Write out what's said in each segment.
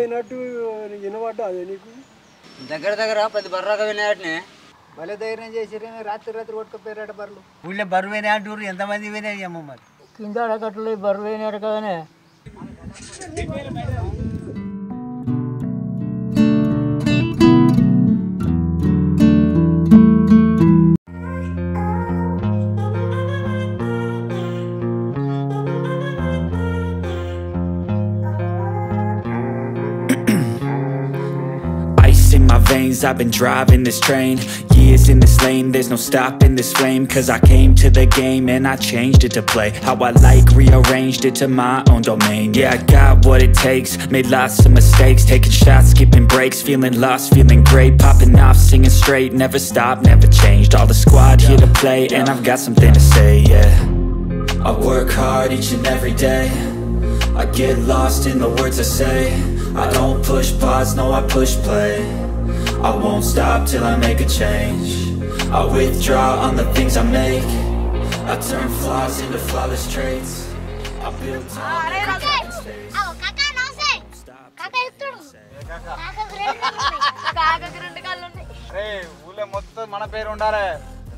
పోయినట్టు వినబడ్డా అదే నీకు దగ్గర దగ్గర 10 బర్రాక వినాయటనే భలే ధైర్యం చేసిరే రాత్రి రాత్రి కొట్టుకుపోయారట బర్రెలు ఊళ్ళో బరువైనా అంటారు ఎంతమంది వినాయమ్మ మరి కింద అడగట్లు బరువు అయినారు కదనే In my veins, I've been driving this train. Years in this lane, there's no stopping this flame. Cause I came to the game and I changed it to play how I like, rearranged it to my own domain. Yeah, I got what it takes, made lots of mistakes, taking shots, skipping breaks, feeling lost, feeling great, popping off, singing straight, never stopped, never changed. All the squad here to play and I've got something to say, yeah. I work hard each and every day, I get lost in the words I say. I don't push pause, no I push play. I won't stop till I make a change. I withdraw on the things I make. I turn flaws into flawless traits. I build time in space. ఊళ్ళో మొత్తం మన పేరు ఉండాలి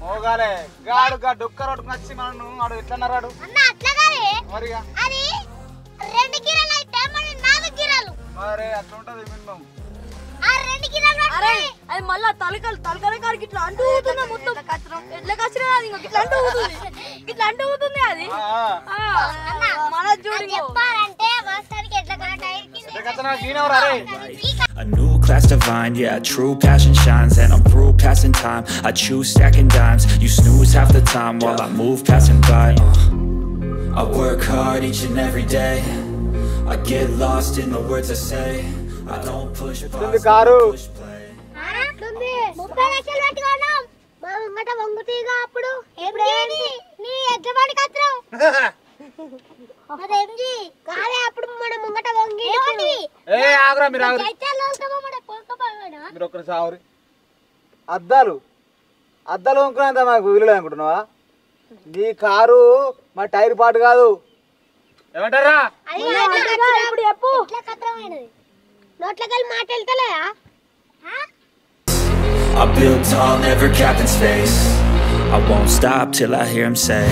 మోగాలే గాడు డొక్క రోడ్డుకు నచ్చి మనం ఆడు ఎట్లా రాడు మరిగా మరి అట్లా ఉంటది మినిమం అది మళ్ళా తలకాల కాడికి ఇట్లా అంటూ ఊతుంది మొత్తం ఎట్లా కచ్చినా అది ఇట్లా అంటూ ఊతుంది ఇట్లా అంటూ ఊతుంది అది మన చూడు A new class divine, yeah, true passion shines. And I'm through passing time, I choose stacking dimes. You snooze half the time while I move passing by. I work hard each and every day, I get lost in the words I say. I don't push pause, I push play. అద్దాలు అద్దాలు కొనుక్కునేంత మాకు వీలు అనుకుంటున్నావా నీ car మా tyre పాటు కాదు ఏమంటారా I build tall, never capped in space. I won't stop till I hear him say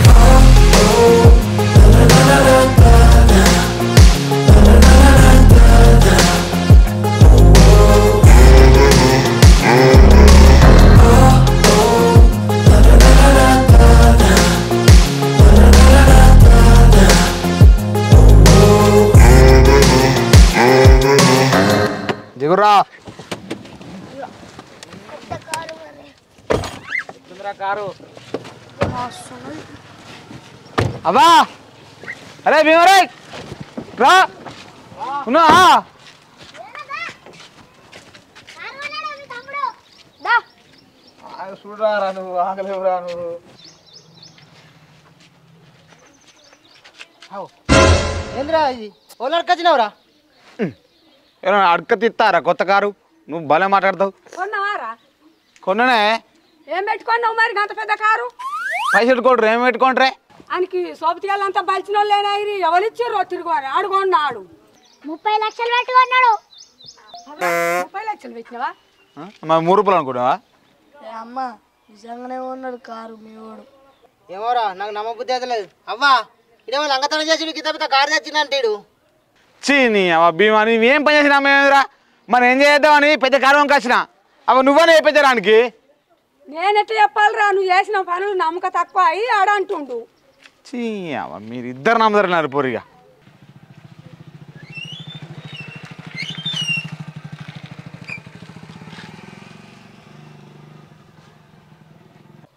దిగురా కారు అబ్బా అరే భీమరే రా ఉన్నా చూడరా నువ్వు ఆగలేవురా నువ్వు ఏంద్రా ఇది ఓలా అడకొచ్చినావురా ఏమన్నా అడక తిత్తారా కొత్త కారు నువ్వు భలే మాట్లాడతావు కొన్నావారా కొన్ననే ఏం పెట్టుకున్నావు మరి అంత పెద్ద కారు పైసలు కొట్రు ఏం పెట్టుకుంటారే ఆయనకి సోపతికాయలంతా బలిచిన వాళ్ళేనా ఎవరు ఇచ్చారు తిరుగువారు ఆడుకున్నాడు 30 లక్షలు పెట్టుకున్నాడు 30 లక్షలు పెట్టినవా మరి 3 రూపాయలు అనుకుంటావా అమ్మ నిజంగానే ఉన్నాడు కారు మీ వాడు ఏమోరా నాకు నమ్మబుద్ధి అయితే లేదు అవ్వా ఇదేమో లంగతనం చేసి కింద పెద్ద కారు తెచ్చిందంటాడు చీ నీ అవ్వ భీమా నువ్వేం పని చేసినా మేమేరా మరి ఏం చేద్దామని పెద్ద కారు వంకొచ్చినా అవ్వ నువ్వనే పెద్దరానికి నేను ఎట్లా చెప్పాలిరా నువ్వు చేసిన పనులు నమ్మక తక్కువ అయ్యి ఆడంటుండు చీ అవ్వ మీరు ఇద్దరు నమ్మదన్నారు పోరిగా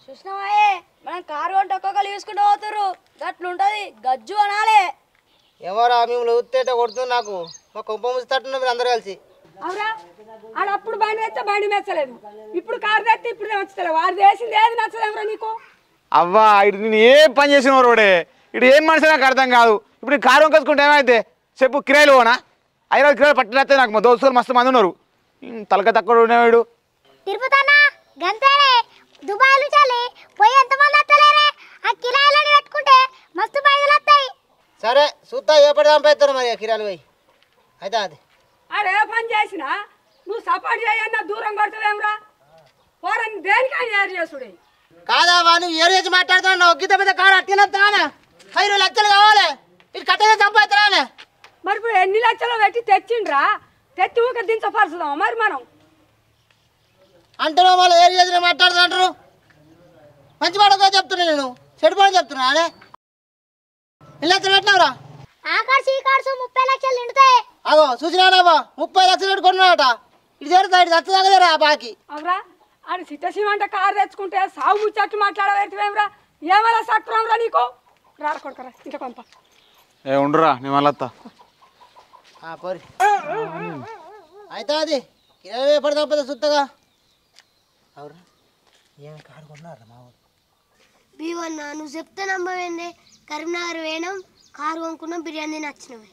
చూసినావాయే మనం కారు వంట ఒక్కొక్కరు తీసుకుంటూ పోతుర్రు గట్లుంటది గజ్జు అనాలే ఏమోరా మేము ఊతే కొడుతుంది నాకు మా కొంప ముస్తట్టున్నా మీరు అందరూ కలిసి అవురా ఆడప్పుడు బండి తెస్తే బండి మెచ్చలేదు ఇప్పుడు కారు తెస్తే ఇప్పుడు నచ్చలేదు వాడు చేసింది ఏది నచ్చలేదురా నీకు అవ్వా ఇటు నేను ఏం పని చేసిన రోడే ఇటు ఏం మనిషి నాకు అర్థం కాదు ఇప్పుడు కారు వంకొచ్చుకుంటే ఏమైతే చెప్పు కిరాయిలు పోనా 5 కిరాయిలు పట్టినట్టే నాకు మా దోస్తులు మస్తు మంది ఉన్నారు తలక తక్కువ ఉండేవాడు తిరుపతన్నా గంతేనే దుబాయ్లో చాలి పోయి ఎంతమంది వస్తలేరే ఆ కిరాయిలని పెట్టుకుంటే మస్తు పైసలు వస్తాయి సరే చూస్తా ఏ పడి పంపిస్తారు మరి కిరాయిలు పోయి అయితే అది ఆడే పని చేసినా నువ్వు సపోర్ట్ చేయన్నా దూరం కొడతావేమ్రా పోరని దేనికైనా ఏరు చేసుడే కాదా నువ్వు ఏరు చేసి మాట్లాడుతున్నావు గీత మీద కారు అట్టినస్తానే 5 లక్షలు కావాలి ఇది కట్టగా సంపాదిస్తానే మరి ఇప్పుడు ఎన్ని లక్షలు పెట్టి తెచ్చిండ్రా తెచ్చి ఊక దించపరుచుదాం మరి మనం అంటారు మళ్ళీ ఏరు చేసిన మాట్లాడుతుంటారు మంచి పాడగా చెప్తున్నా నేను చెడు పాడు చెప్తున్నా అదే ఎన్ని లక్షలు పెట్టినావురా ఆ కార్డ్స్ ఈ కార్డ్స్ 30 లక్షలు నిండుతాయి అగో చూసినావా 30 లక్షలు పెట్టుకున్నాడట ఇది చేరుతా ఇది దచ్చదాగలేరా బాకి అవరా అని సిట్టసీమంట కారు తెచ్చుకుంటే సాగు ముచ్చట్లు మాట్లాడవేమరా ఏమైనా సక్రంరా నీకు రాడకొడకరా ఇంత కొంత ఏ ఉండరా నేను మళ్ళీ పోరి అయితే అది 20 పడతా సుత్తగా అవురా ఏం కారు కొన్నారా మా ఊరు బీవన్న నువ్వు చెప్తే నమ్మవేంది కరీంనగర్ వేయడం కారు కొనుక్కున్నాం బిర్యానీ నచ్చినవి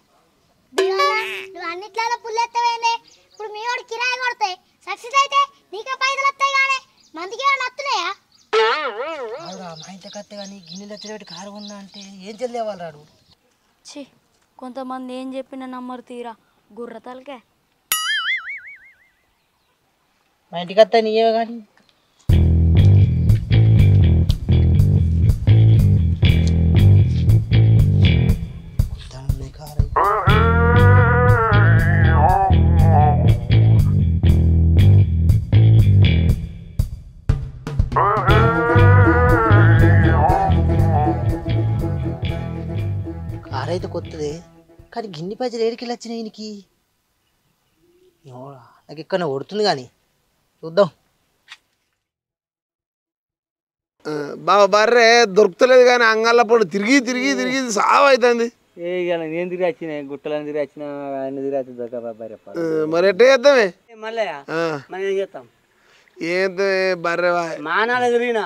నువ్వు అన్నిట్లలో పుల్లెత్తవేంది ఇప్పుడు మీ వాడు కిరాయి కొడతాయి సక్సెస్ అయితే నీకే పైసలు వస్తాయి కానీ మందికి ఏమైనా వస్తున్నాయా మా ఇంటి కత్తే కానీ గిన్నె లక్షలు పెట్టి కారు కొన్నా అంటే ఏం చెల్లేవాళ్ళు రాడు ఛీ కొంతమంది ఏం చెప్పినా నమ్మరు తీరా గుర్రతలకే మా ఇంటికి వస్తే నీయే కానీ కారు అయితే కొత్తది కానీ గిన్నె పైసలు ఏడికి వచ్చినాయి ఈయనకి నాకు ఇక్కడ కొడుతుంది కానీ చూద్దాం బాబా బర్రే దొరుకుతలేదు కానీ అంగళ్ళ పడు తిరిగి తిరిగి తిరిగి సావు అవుతుంది నేను తిరిగి వచ్చిన గుట్టలను తిరిగి వచ్చిన ఆయన తిరిగి వచ్చి మరి ఎట్ట చేద్దామే మళ్ళీ మనం ఏం చేస్తాం ఏం బర్రె మానాలు తిరిగిన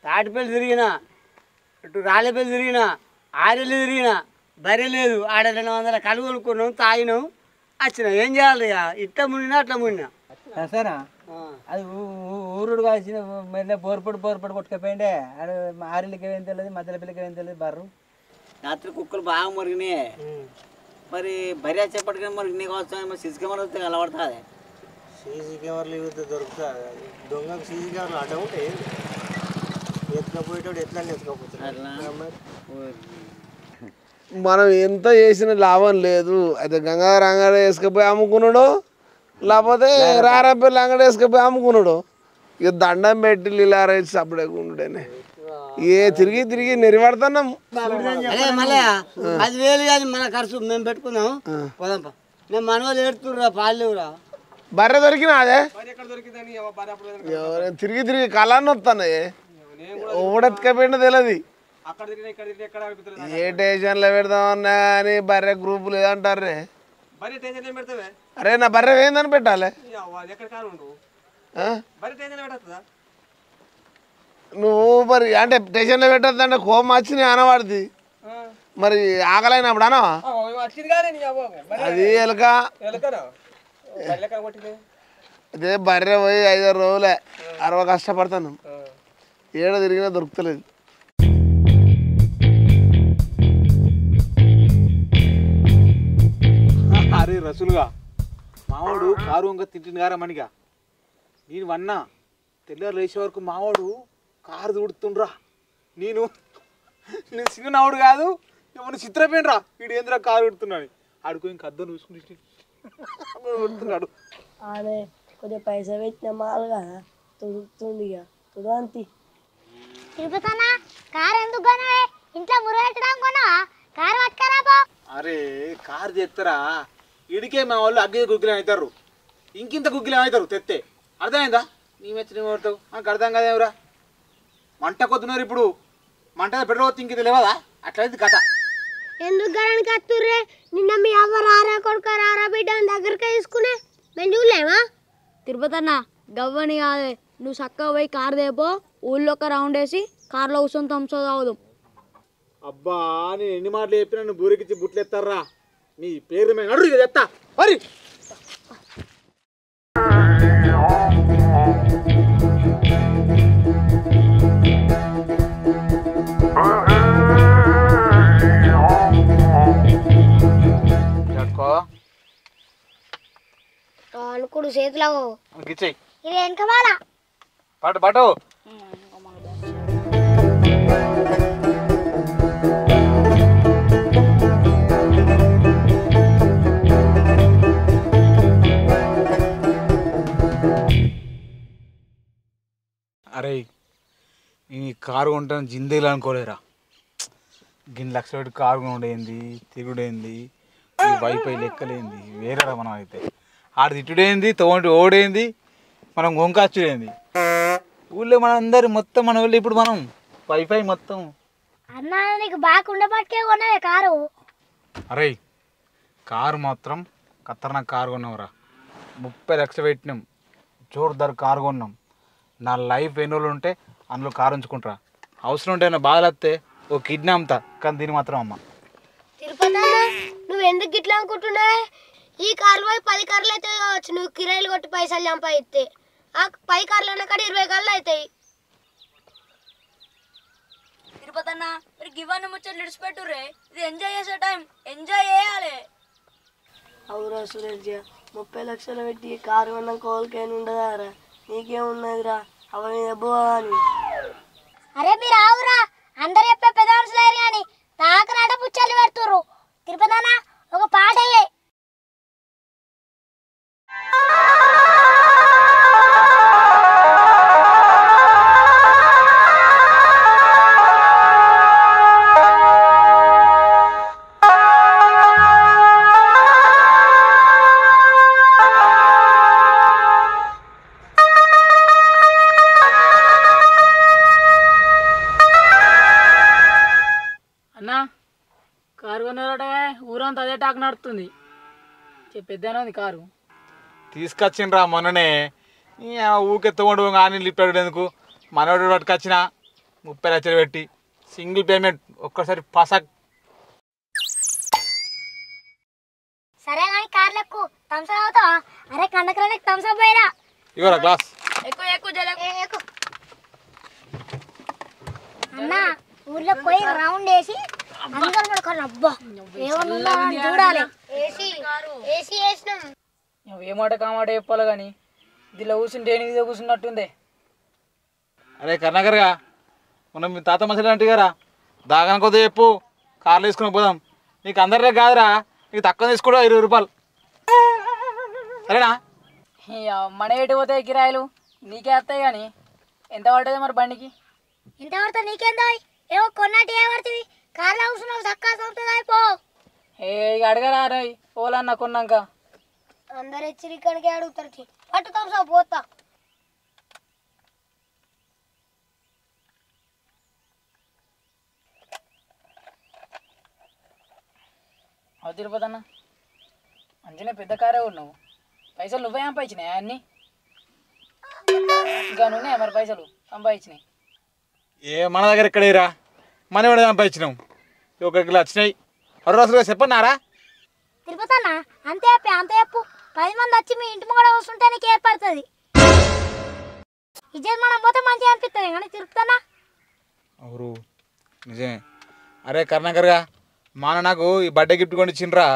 తాటిపల్లి తిరిగిన ఇటు రాళ్ళపల్లి తిరిగిన ఆరెల్లి తిరిగిన బర్రె లేదు ఆడ 200 కలుగు కొనుక్కున్నాం తాగినాం వచ్చినాం ఏం చేయాలి ఇట్లా మునినా అట్లా మునినా సరేనా అది ఊరుడు కాల్చిన మెల్ల బోర్పడి కొట్టుకపోయిండే అది ఆరెల్లికి ఏం తెలియదు మధ్యలో పిల్లకి ఏం తెలియదు బర్రు రాత్రి కుక్కలు బాగా మురిగినాయి మరి బర్రె చెప్పటిగా మురిగినాయి కావచ్చు సిసి కెమెరా వస్తే అలవడుతుంది సీసీ కెమెరాలు ఇవి దొరుకుతాయి దొంగకు సీసీ కెమెరాలు అడ్డ ఉంటాయి ఎత్తుకపోయేటోడు ఎట్లా ఎత్తుకపోతాడు మనం ఎంత చేసిన లాభం లేదు అయితే గంగాధర అంగడి వేసుకపోయి అమ్ముకున్నాడు లేకపోతే రారపల్లి అంగడి వేసుకపోయి అమ్ముకున్నాడు ఇక దండం పెట్టి లీలారేసి అప్పుడే ఉండుడేనే ఏ తిరిగి తిరిగి నెరిపడుతున్నాం మళ్ళీ 10,000 కానీ మన ఖర్చు మేము పెట్టుకున్నాం పోదాంపా మేము మనవాళ్ళు ఏడుతుర్రా పాలేవురా బర్రె దొరికినా అదే తిరిగి తిరిగి కళాన్ని వస్తున్నాయి ఊడెత్తుకపోయిందో తెలియదు ఏ టేషన్లో పెడదామన్నా అని బర్రె గ్రూప్ లేదంటారే అరే నా బర్రె ఏందని పెట్టాలి నువ్వు మరి అంటే స్టేషన్లో పెట్టద్దు అంటే కోపం వచ్చినాయి అనవాడిది మరి ఆకలైనప్పుడు అనా అది ఎలక అదే బర్రె పోయి 5-6 రోజులే 60 కష్టపడతాను ఏడ తిరిగినా దొరుకుతలేదు అరే రసులుగా మావాడు కారు వంక తింటుంది గారా మనిగా నేను వన్నా తెల్లారు లేచే వరకు మావాడు కారు దూడుతుండ్రా నేను చిన్న నావుడు కాదు ఏమన్నా చిత్రపోయినరా వీడు ఏంద్రా కారు ఉడుతున్నాడు ఆడుకో ఇంక అద్దం చూసుకుని ఉడుతున్నాడు అదే కొద్దిగా పైసా పెట్టిన మాలు కదా తుడుతుంది ఇక తుడంతి తిరుపతనా కారు ఎందుకు కొనవే ఇంట్లో మురగెట్టడం కొనవా కారు పట్టుకరాపో అరే కారు తెస్తారా ఇడికే మా వాళ్ళు అగ్గి గుగ్గిలం అవుతారు ఇంకింత గుగ్గిలం అవుతారు తెత్తే అర్థమైందా నీ మెచ్చిన పడతావు నాకు అర్థం కాదేమరా మంట కొద్దున్నారు ఇప్పుడు మంట పెట్రోల్ ఇంక తెలియదా అట్లయితే కథ ఎందుకు గరానికి వస్తుర్రే నిన్న మీ అవ్వ రారా కొడుకు రారా బిడ్డ దగ్గరకే తీసుకునే మేము చూడలేమా తిరుపతి అన్న గవ్వని కాదే నువ్వు చక్కగా పోయి కారు దేపో ఊళ్ళో ఒక రౌండ్ వేసి కార్లో కూర్చొని తంసో తాగుదాం అబ్బా నేను ఎన్ని మాటలు చెప్పినా నువ్వు బూరెకిచ్చి బుట్లు ఎత్తారా నీ పేరు మేము అడుగు ఇక ఎత్తా మరి నువ్వు చేతిలో ఇచ్చేయి ఇది వెనకమాల పట్టు పట్టు. అరే ఈ కారు కొంటాను జిందేలు అనుకోలేరా. గిన్ని లక్ష పెట్టి కారు కొనుడేంది, తిరుగుడేంది, ఈ వైఫై లెక్కలేంది వేరేరా. మనం అయితే ఆడ తిట్టుడేంది, తోటి ఓడేంది, మనం గొంకాచుడేంది. ఊళ్ళో మన అందరు మొత్తం మన ఊళ్ళో ఇప్పుడు మనం వైఫై మొత్తం. అన్నా నీకు బాగా ఉండబట్టే కొన్నావే కారు. అరే కారు మాత్రం ఖతర్నాక్ కారు కొన్నావురా. 30 లక్షలు పెట్టినాం, జోర్దార్ కారు కొన్నాం. నా లైఫ్ ఎన్ని రోజులు ఉంటే అందులో కారు ఉంచుకుంటారా. అవసరం ఉంటే నా బాధలు వస్తే ఓ కిడ్నీ అమ్ముతా, కానీ దీన్ని మాత్రం అమ్మ. తిరుపతి నువ్వు ఎందుకు ఇట్లా అనుకుంటున్నావే? ఈ కార్లు పోయి 10 కార్లు అయితే కావచ్చు. నువ్వు కిరాయిలు కొట్టి పైసలు సంపాదిస్తే ఆ 10 కార్లు అన్న కాడ 20 కార్లు అవుతాయి. తిరుపతి అన్న మీరు గివన్న ముచ్చట్లు విడిచిపెట్టుర్రే. ఇది ఎంజాయ్ చేసే టైం, ఎంజాయ్ చేయాలి. అవురా సురేష్ 30 లక్షలు పెట్టి కారు కొన్న కోరికైనా ఉండదారా? నీకేమున్నదిరా అవ మీద అని. అరే మీరు ఆవురా, అందరు చెప్పే పెద్ద మనుషులేరు కానీ తాకనాట పుచ్చలు పెడుతుర్రు. తిరుపతి అన్న ఒక పాట అయ్యాయి. అన్నా కారు కొన్నారట, ఊరంతా అదే టాక్ నడుతుంది. పెద్దనే ఉంది కారు. తీసుకొచ్చిండ్రా మొన్ననే. ఊకెత్తకుండా కానీ లిఫ్ట్ ఎందుకు మనోడు పట్టుకొచ్చిన 30 లక్షలు పెట్టి సింగిల్ పేమెంట్ ఒక్కసారి పసక్. సరే కానీ కార్లకు థమ్స్అప్ అవుతావా? అరే కండక్టర్లకు థమ్స్అప్ పోయిరా. ఇవ్వరా గ్లాస్. అన్నా ఊర్లో పోయి రౌండ్ వేసి అందరూ పడుకోండి. అబ్బా ఏమన్నా చూడాలి. ఏసీ వేసినాం. ఏ మాట కామాట చెప్పాలి కానీ దీనిలో కూర్చుంటే ఏనిదిలో కూర్చున్నట్టుందే. అరే కర్ణాకర్గా మనం మీ తాత మసలు అంటే గారా దాగాన కొద్దిగా చెప్పు, కార్లు వేసుకుని పోదాం. నీకు అందరిలో కాదురా, నీకు తక్కువ తీసుకోవడం 20 రూపాయలు. సరేనా? మన ఎటు పోతాయి కిరాయిలు, నీకే వస్తాయి కానీ ఎంత పడుతుంది మరి బండికి? ఎంత పడుతుంది నీకేందో? ఏవో కొన్నట్టు ఏ పడుతుంది? కార్లో కూర్చున్నావు చక్కగా సొంతది అయిపో. ఇక అడగరా రాయ్ పోలన్నా కొన్నాక. అందరు హెచ్చరికడికి అడుగుతారు. పట్టు థమ్స్అప్ పోతా. అవు తిరుపతి అన్న మంచిగా పెద్ద కారే ఉన్నావు. పైసలు నువ్వే సంపాదించినాయి అన్నీ? ఇంకా నువ్వే మరి పైసలు సంపాదించినాయి? మన దగ్గర ఎక్కడేరా, మన కూడా సంపాదించినాం. ఒకరికి వచ్చినాయి 2 రోజులుగా చెప్పన్నారా? తిరుపతి అన్న అంతే చెప్పు. 10 మంది వచ్చి మీ ఇంటి కూడా వస్తుంటే నీకు ఏర్పడుతుంది. ఇజ్జత్ మనం పోతే మంచిగా అనిపిస్తుంది కానీ తిరుపతి అవురు నిజమే. అరే కర్ణాకర్గా మా నాకు ఈ బర్త్డే గిఫ్ట్ కొని ఇచ్చిండ్రా.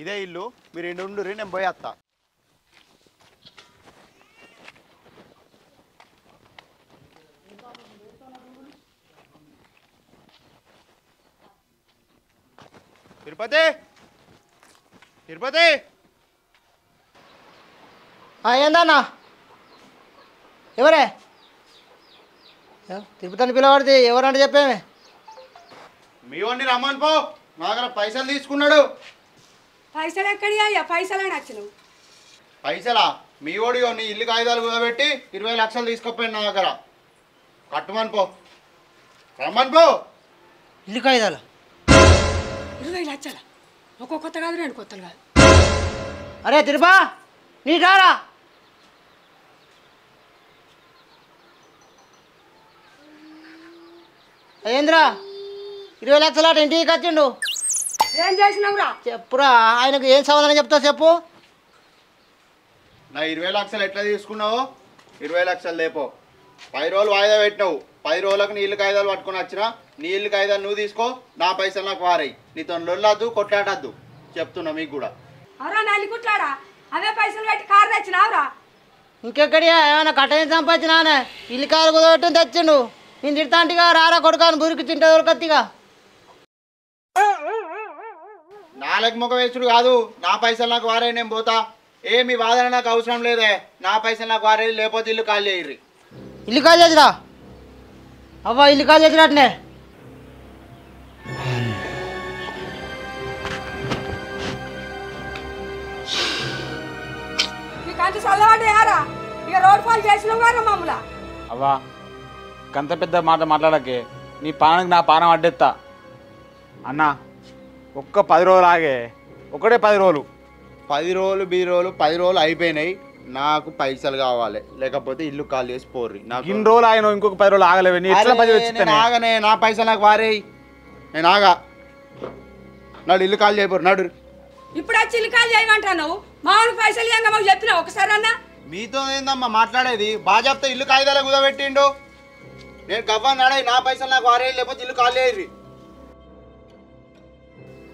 ఇదే ఇల్లు, మీరు ఇంటి ఉండు, నేను పోయేస్తా. తిరుపతి తిరుపతి ఏందన్నా? ఎవరే తిరుపతిని పిలవడితే ఎవరంటే చెప్పేమే మీ వాడిని రమ్మని పో నా దగ్గర పైసలు తీసుకున్నాడు. పైసలు ఎక్కడి అయ్యా పైసలే నచ్చినవు పైసలా మీ వాడి నీ ఇల్లు కాగితాలు కుదబెట్టి 20 లక్షలు తీసుకుపోయాను నా దగ్గర. కట్టుమని పో రమ్మని పో. ఇల్లు కాగితాలు 20 లక్షల ఒక్కో కొత్త కాదు 2 కొత్తలు కాదు. అరే తిరుపా నీ రారా ఏంద్రా 20 లక్షల ఇంటికి వచ్చిండు. ఏం చేసినావురా? చెప్పురా ఆయనకు ఏం సమాధానం చెప్తావు చెప్పు. నా 20 లక్షలు ఎట్లా తీసుకున్నావు? 20 లక్షలు లేపో. 10 రోజులు వాయిదా పెట్టినావు. 10 రోజులకు నీ ఇల్లు కాగితాలు పట్టుకొని వచ్చినా నీ ఇల్లు కాగితాలు నువ్వు తీసుకో, నా పైసలు నాకు వారాయి. నీతో లొల్లద్దు కొట్లాడద్దు చెప్తున్నా మీకు కూడా. అరా నల్లి కుట్లాడా అవే పైసలు పెట్టి కారు తెచ్చినావురా? ఇంకెక్కడియా ఏమైనా కట్టని సంపాదించినా ఇల్లు కాలు కుదరటం తెచ్చిండు. నేను తిడతాంటిగా రారా కొడుకాను బురికి తింటే దొరకత్తిగా. నాలుగు ముఖం వేసుడు కాదు, నా పైసలు నాకు వారాయి నేను పోతా. మీ వాదన నాకు అవసరం లేదే, నా పైసలు నాకు వారాయి, లేకపోతే ఇల్లు ఖాళీ చేయర్రి. ఇల్లు కాల్ చేసిరా అవ్వ ఇల్లు కాల్ చేసినట్నే. నీకు అంత చల్లవాడేయారా? ఇక రోడ్ ఫాల్ చేసినావు కదా మమ్మల్ని. అవ్వా గంత పెద్ద మాట మాట్లాడకే, నీ పానానికి నా పానం అడ్డెత్తా. అన్న ఒక్క 10 రోజులు ఆగే, ఒకటే 10 రోజులు. 10 రోజులు 20 రోజులు 10 రోజులు అయిపోయినాయి. నాకు పైసలు కావాలి, లేకపోతే ఇల్లు ఖాళీ చేసి పోర్రి. నాకు ఇన్ని రోజులు ఆయన ఇంకొక 10 రోజులు ఆగలేవు. నీ ఎట్లా 10 వచ్చిస్తానే? ఆగనే, నా పైసలు నాకు వారేయి, నేను ఆగా. నాడు ఇల్లు ఖాళీ చేయపోరు నాడు. ఇప్పుడు వచ్చి ఇల్లు ఖాళీ చేయమంటావు? మామూలు పైసలు ఇవ్వంగా మాకు చెప్పినా ఒకసారి అన్నా? మీతో ఏందమ్మా మాట్లాడేది? బాగా చెప్తే ఇల్లు కాగితాలు కుదబెట్టిండు. నేను గవ్వ నాడే, నా పైసలు నాకు వారేయి, లేకపోతే ఇల్లు ఖాళీ అయ్యి.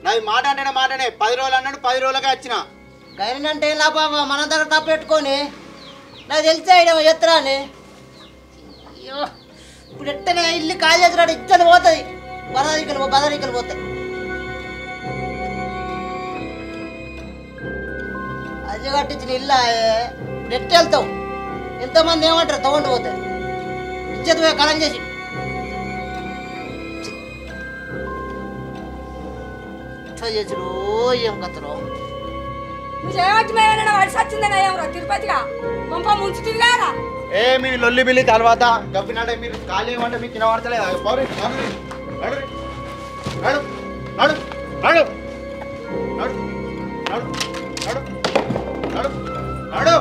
నాది మాట అంటేనే మాటనే. 10 రోజులు అన్నాడు, 10 రోజులకే వచ్చిన. గైనంటే నా బాబా మన దగ్గర తప్పు పెట్టుకొని నాకు తెలిసే ఎత్తరాని. అయ్యో ఇప్పుడు ఎట్టనే ఇల్లు కాల్ చేసినాడు ఇచ్చని పోతుంది. బదరికలు పోతాయి. అది కట్టించిన ఇల్లు ఇప్పుడు ఎట్ట వెళ్తావు? ఎంతమంది ఏమంటారు తಗೊಂಡು పోతాయి. ఇచ్చేది పోయి కలం చేసి చేసుడు ఏం కథలో. నువ్వు చేయవచ్చు మేమైనా వడిసి వచ్చిందని ఏమరా తిరుపతిగా కొంప ముంచు తిరిగారా? మీ లొల్లి బిల్లి తర్వాత గబ్బినాడే మీరు ఖాళీ ఏమంటే మీకు వినబడతలేదా? నడు నడు నడు నడు నడు నడు నడు నడు నడు నడు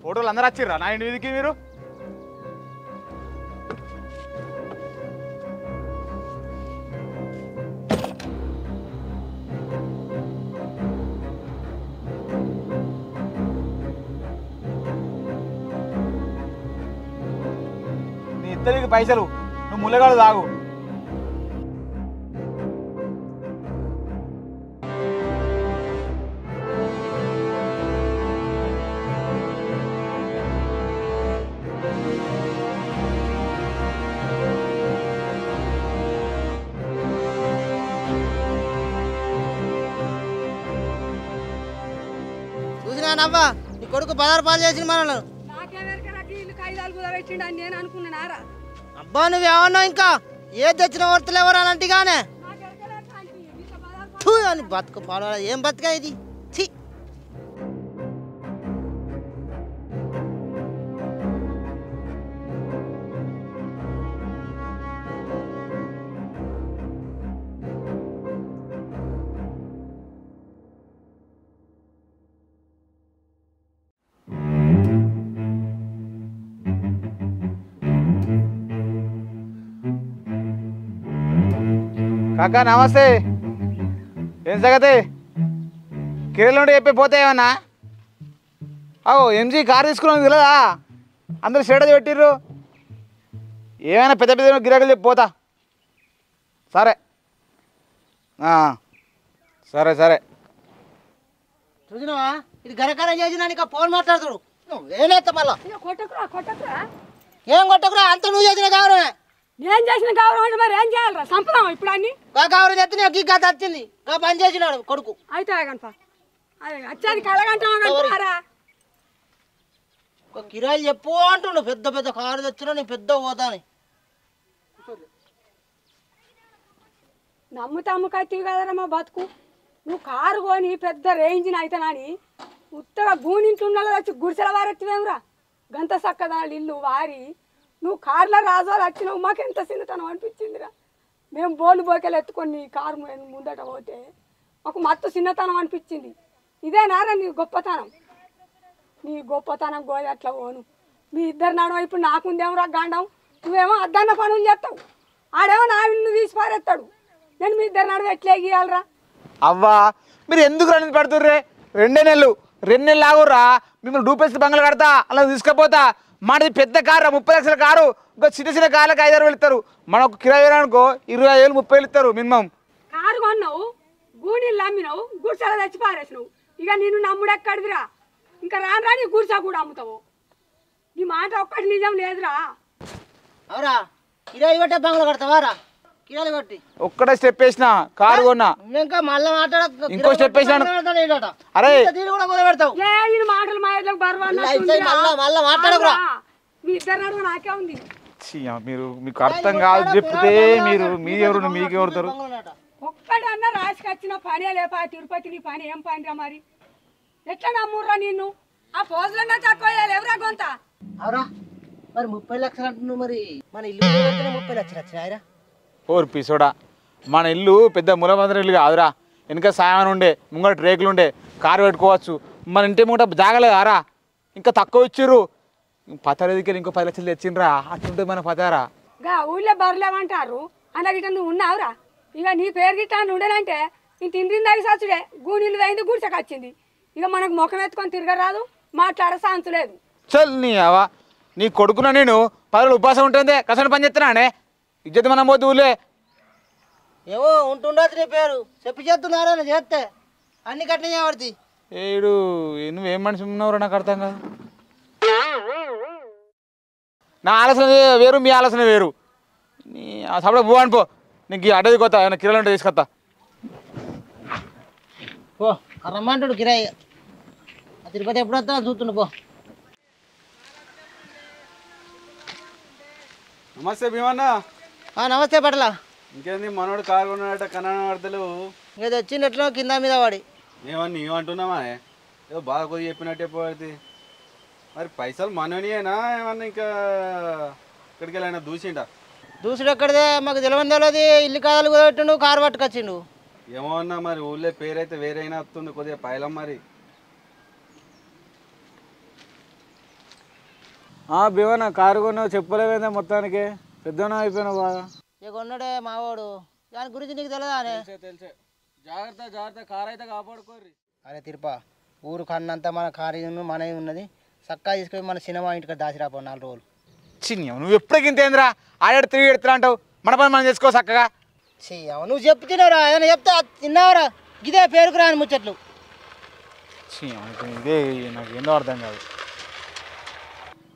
ఫోటోలు అందరూ వచ్చిర్రా నా ఇంటి మీదకి? మీరు నీ ఇద్దరికి పైసలు, నువ్వు ముల్లగాడు తాగు. చూసినానవ్వా నీ కొడుకు బజారు పాలు చేసిన మనల్ని. నాకేమెరకరాకి ఇల్లు కాగితాలు కూడా పెట్టిండు అని నేను అనుకున్నానారా? అబ్బా నువ్వేమన్నావు ఇంకా ఏ తెచ్చిన వర్తలు ఎవరు అని అంటిగానే అని బతుకు పాల ఏం బతుకా ఇది. ఛీ కాకా నమస్తే. ఏం సంగతి? కిరణ్ నుండి చెప్పి పోతే ఏమన్నా? అవు ఎంజీ కారు తీసుకున్నాను తెలియదా? అందరూ స్టేటస్ పెట్టిర్రు. ఏమైనా పెద్ద పెద్ద గిరాకులు చెప్పి పోతా. సరే సరే సరే. చూసినావా ఇది గరకర చేసిన నీకు ఫోన్ మాట్లాడుతాడు నువ్వేనేస్తా మళ్ళా కొట్టకురా ఏం కొట్టకురా అంత నువ్వు చేసిన గౌరవమే. నేను చేసిన గౌరవం అంటే మరి ఏం చేయాలరా? సంపదాం ఇప్పుడు అన్ని గౌరవం చేస్తే నీకు గత వచ్చింది పని చేసినాడు కొడుకు. అయితే కనుక అదే వచ్చాది కలగంటారా కిరాయిలు చెప్పు అంటుండు. పెద్ద పెద్ద కారు తెచ్చినా నీ పెద్ద పోతాని నమ్ముతమ్ముకత్తివి కదరా మా బతుకు. నువ్వు కారు కొని పెద్ద రేంజ్ని అయితేనని ఉత్తగా గూనింట్లో వచ్చి గుడిసెల వారెత్తివేమిరా? గంత చక్కదాళ్ళు ఇల్లు వారి నువ్వు కార్లో రాజాలు వచ్చినావు. మాకు ఎంత చిన్నతనం అనిపించిందిరా. మేము బోలు బోకెలు ఎత్తుకొని కారు ముందట పోతే మాకు మత్తు చిన్నతనం అనిపించింది. ఇదేనారా నీ గొప్పతనం? నీ గొప్పతనం గోలి అట్లా పోను. మీ ఇద్దరు నడవ ఇప్పుడు నాకుందేమరా గండం. నువ్వేమో అద్దన్న పనులు చేస్తావు, ఆడేమో నా ఇల్లు తీసి పారేస్తాడు. నేను మీ ఇద్దరు నడవ ఎట్లా గీయాలరా? అవ్వా మీరు ఎందుకు రండి పడుతుర్రే? 2 నెలలు ఆగుర్రా. మిమ్మల్ని డూపేసి బంగ్లా కడతా అలా తీసుకపోతా. మాది పెద్ద కారు 30 లక్షల కారు. ఇంకా చిన్న చిన్న కార్లకు 5-6 వేలు ఇస్తారు. మనకు కిరాయి వేయడానికో 25,000 30,000 ఇస్తారు మినిమం. కారు కొన్నావు, గూడీలు అమ్మినావు, గుడిసెల తెచ్చి పారేసినావు. ఇక నేను నమ్ముడెక్కడిదిరా? ఇంకా రాను నీ గుడిసా కూడా అమ్ముతావు. నీ మాట ఒక్కటి నిజం లేదురా. అవరా కిరాయి కొట్టే బంగ్లా కడతావారా? కిరాయిలు కొట్టి ఒక్కటే స్టెప్ వేసిన కారు కొన్నా. ఇంకా మళ్ళీ ఇంకో స్టెప్ వేసినాను. అరే మాటలు మా ఇళ్ళకి మళ్ళీ మాట్లాడకురా. మీ ఇద్దరు నడువ నాకే ఉంది. మీరు మీకు అర్థం కాదు చెప్తే మీరు మీరెవరు మీకెవరుతారు? ఒక్కడన్నా రాసుకొచ్చిన పనే లేపా తిరుపతి. నీ పని ఏం పనిరా మరి? ఎట్లా నమ్ముర్రా నిన్ను? ఆ పోజులన్నా తక్కువ ఎవరా కొంత? అవరా మరి 30 లక్షలు అంటున్నావు. మరి మన ఇల్లు 30 లక్షలు వచ్చినాయిరా? పిసోడా మన ఇల్లు పెద్ద మూలమందిరం ఇల్లు కాదురా. వెనక సామాన్ ఉండే, ముంగట రేకులు ఉండే, కారు పెట్టుకోవచ్చు. మన ఇంటి ముంగట జాగలేదారా? ఇంకా తక్కువ ఇచ్చిర్రు. పతారేదికి ఇంకో 10 లక్షలు తెచ్చిండ్రా. అట్లుంటే మన పతారా ఊళ్ళో బర్లేమంటారు అన్న గిట్ట నువ్వు ఉన్నావురా. ఇక నీ పేరు గిట్ట ఉండేనంటే నీ తిండి సచ్చుడే. గూనీళ్ళు అయింది గుడిసెకొచ్చింది. ఇక మనకు ముఖం ఎత్తుకొని తిరగరాదు, మాట్లాడే సాంచు లేదు. చల్ నీ అవా నీ కొడుకున్నా నేను 10 రోజులు ఉపాసం ఉంటుంది. కసన పని చేస్తున్నానే ఇజ్జత్ మనం పోతే ఊళ్ళే ఏమో ఉంటుండదు. నీ పేరు చెప్పి చేస్తున్నారా? చేస్తే అన్ని కట్టిన చేయబడుతుంది. ఏడు నువ్వేం మనిషి ఉన్నావురా? నాకు అర్థం కాదు. నా ఆలోచన వేరు, మీ ఆలోచన వేరు. నీ సపడ పో అనిపో. నీకు అడ్డది కొత్త ఏమైనా కిరాయిలు ఉంటే తీసుకొస్తా. పో రమ్మంటాడు కిరాయి. తిరుపతి ఎప్పుడు వస్తా చూస్తుండు పో. నమస్తే భీమన్న. నమస్తే పట్ల. ఇంకేంది మనోడు కారు కొన్నాడట కన్నా వార్తలు. ఇంకా తెచ్చినట్లు కింద మీద వాడి ఏమన్నా ఏమంటున్నామా? ఏదో బాగా కొద్దిగా చెప్పినట్టే పోయింది. మరి పైసలు మనోనియేనా ఏమన్నా ఇంకా ఇక్కడికి వెళ్ళినా దూసిండా? దూసుడు ఎక్కడిదే మాకు తెలియదు. ఇల్లు కాదాలు కుదబెట్టిండు, కారు పట్టుకొచ్చిండు. ఏమో అన్నా మరి ఊళ్ళో పేరైతే వేరే అయినా వస్తుంది కొద్దిగా పైలం మరి. భీమన్న కారు కొన్నావు చెప్పలేదా? మొత్తానికి పెద్దనా అయిపోయినావు బాగా. ఇక కొన్నాడే మావాడు. దాని గురించి నీకు తెలియదా? తెలిసే జాగ్రత్త జాగ్రత్త, కారు అయితే కాపాడుకోర్రి. అరే తిరుపా ఊరు కన్నంతా మన కారు మనవి ఉన్నది. చక్కగా తీసుకొని మన సినిమా ఇంటికి దాచిరాపో 4 రోజులు. చిన్న నువ్వు ఎప్పటికింతేంద్రా? ఆడాడు 3 ఎడుతున్నా అంటావు. మన పని మనం చేసుకో చక్కగా. చెయ్యవు నువ్వు చెప్తున్నావురా? ఏదైనా చెప్తే తిన్నావురా? ఇదే పేరుకు రాని ముచ్చట్లు. ఇదే నాకు ఏందో అర్థం కాదు.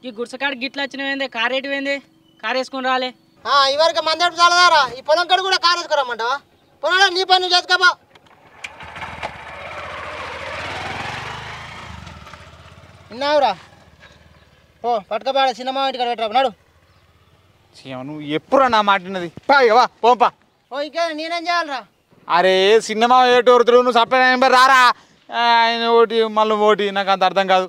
ఈ గుడిసెకాడ గిట్లా వచ్చినవేంది? కారు ఎటువైంది? కారు వేసుకుని రాలే. ఇవరకు మంది చాలదారా? ఈ పొలం కాడ కూడా కారు వేసుకురమ్మంటావా? పొలంలో నీ పని నువ్వు చేసుకోపా. విన్నావురా? ఓ పట్టుకపోయాడ సినిమా ఇంటికాడ పెట్టరా నాడు. నువ్వు ఎప్పుడు నా మాటినది పావా పోంపా. ఓ ఇంకే నేనేం చేయాలరా? అరే సినిమా ఏటోరుతుడు నువ్వు సప్లై నెంబర్ రారా. ఆయన ఓటి మళ్ళీ ఓటి నాకు అంత అర్థం కాదు.